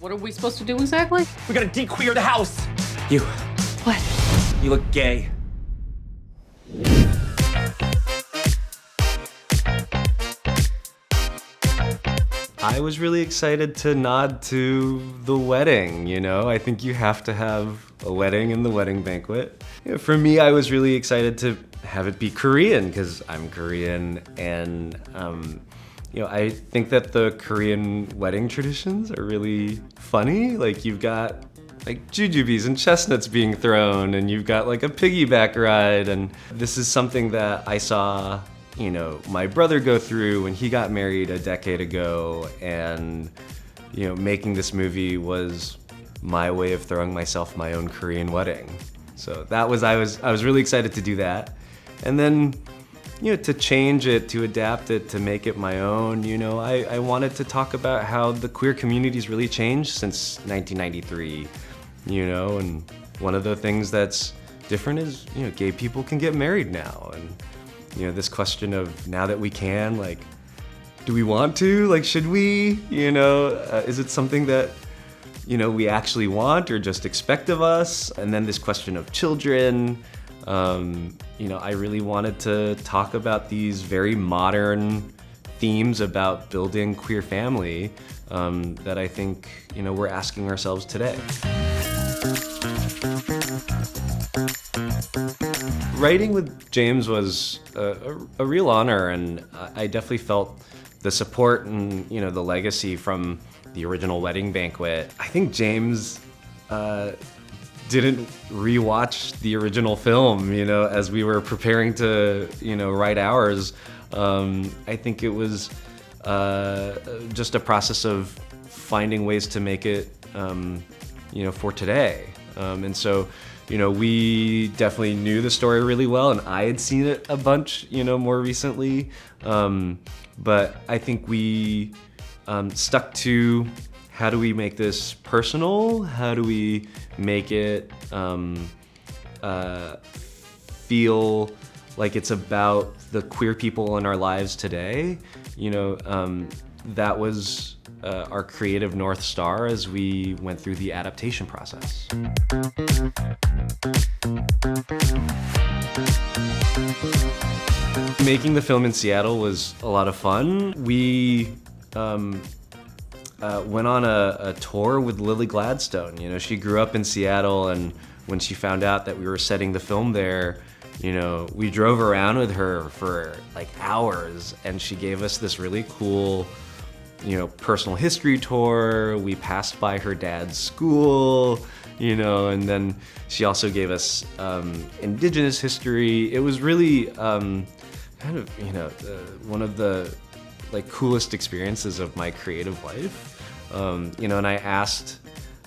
What are we supposed to do exactly? We gotta de-queer the house! You. What? You look gay. I was really excited to nod to the wedding, you know? I think you have to have a wedding in the wedding banquet. You know, for me, I was really excited to have it be Korean, because I'm Korean, and you know, I think that the Korean wedding traditions are really funny. Like, you've got like jujubes and chestnuts being thrown, and you've got like a piggyback ride, and this is something that I saw, you know, my brother go through when he got married a decade ago, and you know, making this movie was my way of throwing myself my own Korean wedding. So that was, I was really excited to do that. And then, you know, to change it, to adapt it, to make it my own, you know, I wanted to talk about how the queer community's really changed since 1993, you know, and one of the things that's different is, you know, gay people can get married now, and you know, this question of, now that we can, like, do we want to? Like, should we? You know, is it something that, you know, we actually want or just expect of us? And then this question of children. You know, I really wanted to talk about these very modern themes about building queer family that I think, you know, we're asking ourselves today. Writing with James was a real honor, and I definitely felt the support and, you know, the legacy from the original Wedding Banquet. I think James didn't rewatch the original film, you know, as we were preparing to, you know, write ours. I think it was just a process of finding ways to make it, you know, for today. And so, you know, we definitely knew the story really well, and I had seen it a bunch, you know, more recently. But I think we stuck to, how do we make this personal? How do we make it feel like it's about the queer people in our lives today? You know, that was our creative North Star as we went through the adaptation process. Making the film in Seattle was a lot of fun. We went on a tour with Lily Gladstone. You know, she grew up in Seattle, and when she found out that we were setting the film there, you know, we drove around with her for like hours, and she gave us this really cool, you know, personal history tour. We passed by her dad's school, you know, and then she also gave us Indigenous history. It was really kind of, you know, one of the like coolest experiences of my creative life. You know, and I asked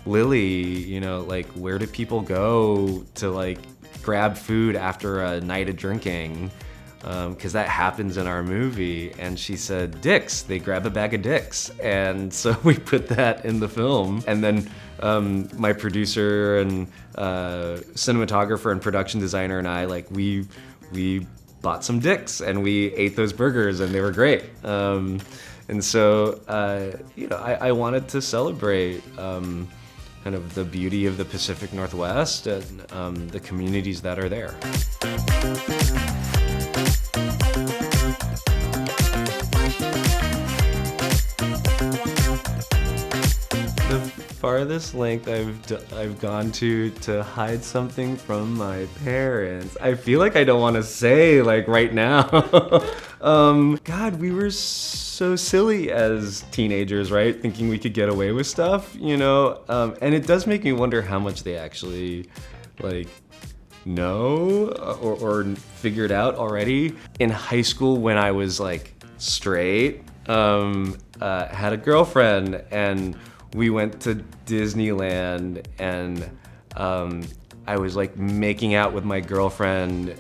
Lily, you know, like, where do people go to like grab food after a night of drinking? Because that happens in our movie. And she said, Dick's, they grab a bag of Dick's. And so we put that in the film. And then my producer and cinematographer and production designer and I, like, we bought some Dick's and we ate those burgers, and they were great. And so, you know, I wanted to celebrate kind of the beauty of the Pacific Northwest and the communities that are there. The farthest length I've gone to hide something from my parents. I feel like I don't want to say, like, right now. God, we were so silly as teenagers, right? Thinking we could get away with stuff, you know? And it does make me wonder how much they actually, like, know or figured out already. In high school, when I was, like, straight, had a girlfriend, and we went to Disneyland, and I was like making out with my girlfriend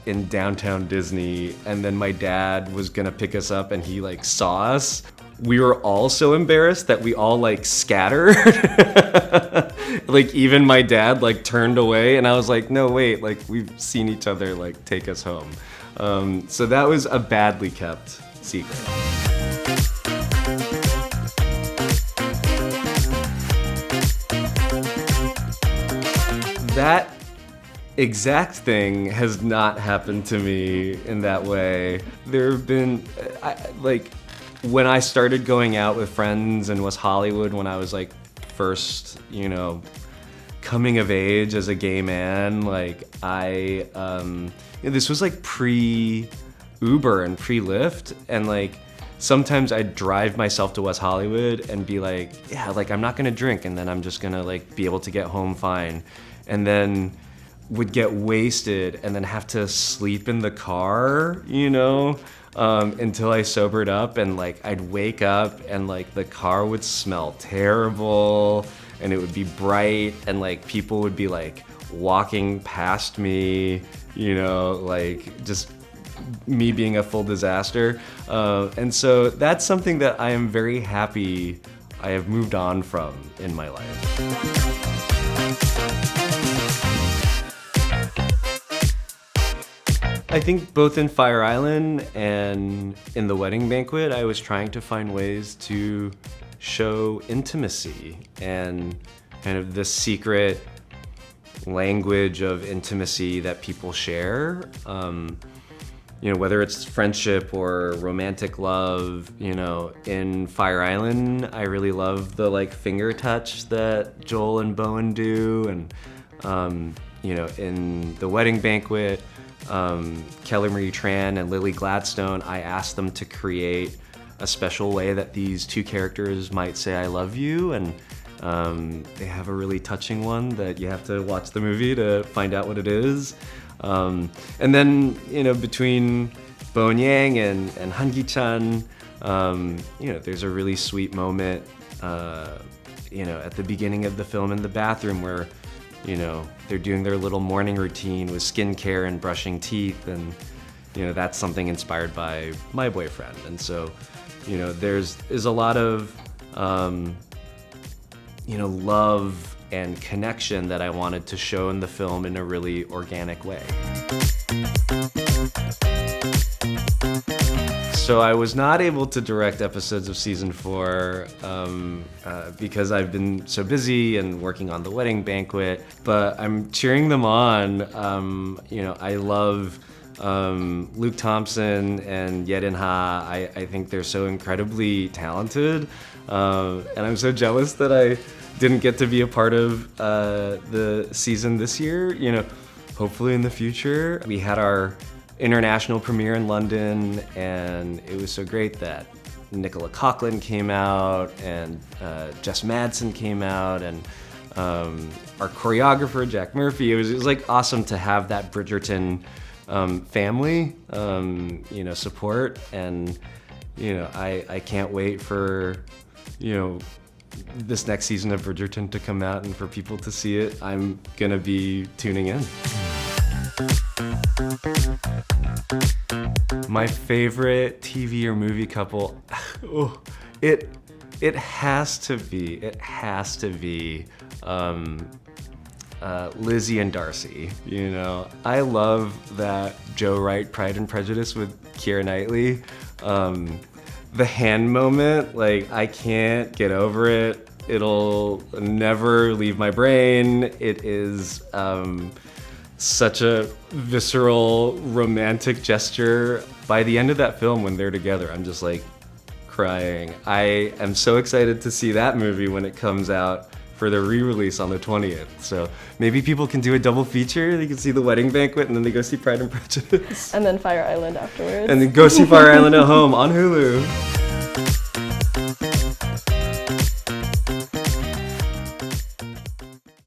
in downtown Disney, and then my dad was gonna pick us up, and he like saw us. We were all so embarrassed that we all like scattered. Like even my dad like turned away, and I was like, no, wait, like we've seen each other, like take us home. So that was a badly kept secret. that exact thing has not happened to me in that way. There have been, when I started going out with friends in West Hollywood, when I was like first, coming of age as a gay man, this was like pre-Uber and pre-Lyft, and sometimes I'd drive myself to West Hollywood and be like, yeah, I'm not gonna drink, and then I'm just gonna be able to get home fine, and then would get wasted and then have to sleep in the car, until I sobered up, and I'd wake up and the car would smell terrible and it would be bright, and people would be walking past me, just me being a full disaster. And so that's something that I am very happy I have moved on from in my life. I think both in Fire Island and in The Wedding Banquet, I was trying to find ways to show intimacy and kind of the secret language of intimacy that people share. Whether it's friendship or romantic love, in Fire Island, I really love the finger touch that Joel and Bowen do, and in The Wedding Banquet, Kelly Marie Tran and Lily Gladstone, I asked them to create a special way that these two characters might say I love you, and they have a really touching one that you have to watch the movie to find out what it is. And then, between Bowen Yang and Han-gi-chan, there's a really sweet moment, at the beginning of the film in the bathroom where, they're doing their little morning routine with skincare and brushing teeth, and, that's something inspired by my boyfriend. And so, there's a lot of, love and connection that I wanted to show in the film in a really organic way. So I was not able to direct episodes of season 4 because I've been so busy and working on The Wedding Banquet, but I'm cheering them on. I love Luke Thompson and Yedin Ha. I think they're so incredibly talented, and I'm so jealous that I didn't get to be a part of the season this year. Hopefully in the future. We had our international premiere in London, and it was so great that Nicola Coughlan came out, and Jess Madsen came out, and our choreographer, Jack Murphy. It was awesome to have that Bridgerton family, support, and, I can't wait for, this next season of Bridgerton to come out and for people to see it. I'm gonna be tuning in. My favorite TV or movie couple, it has to be Lizzie and Darcy. I love that Joe Wright Pride and Prejudice with Keira Knightley. The hand moment, I can't get over it. It'll never leave my brain. It is such a visceral, romantic gesture. By the end of that film, when they're together, I'm just crying. I am so excited to see that movie when it comes out for the re-release on the 20th. So maybe people can do a double feature. They can see The Wedding Banquet and then they go see Pride and Prejudice. And then Fire Island afterwards. And then go see Fire Island at home on Hulu.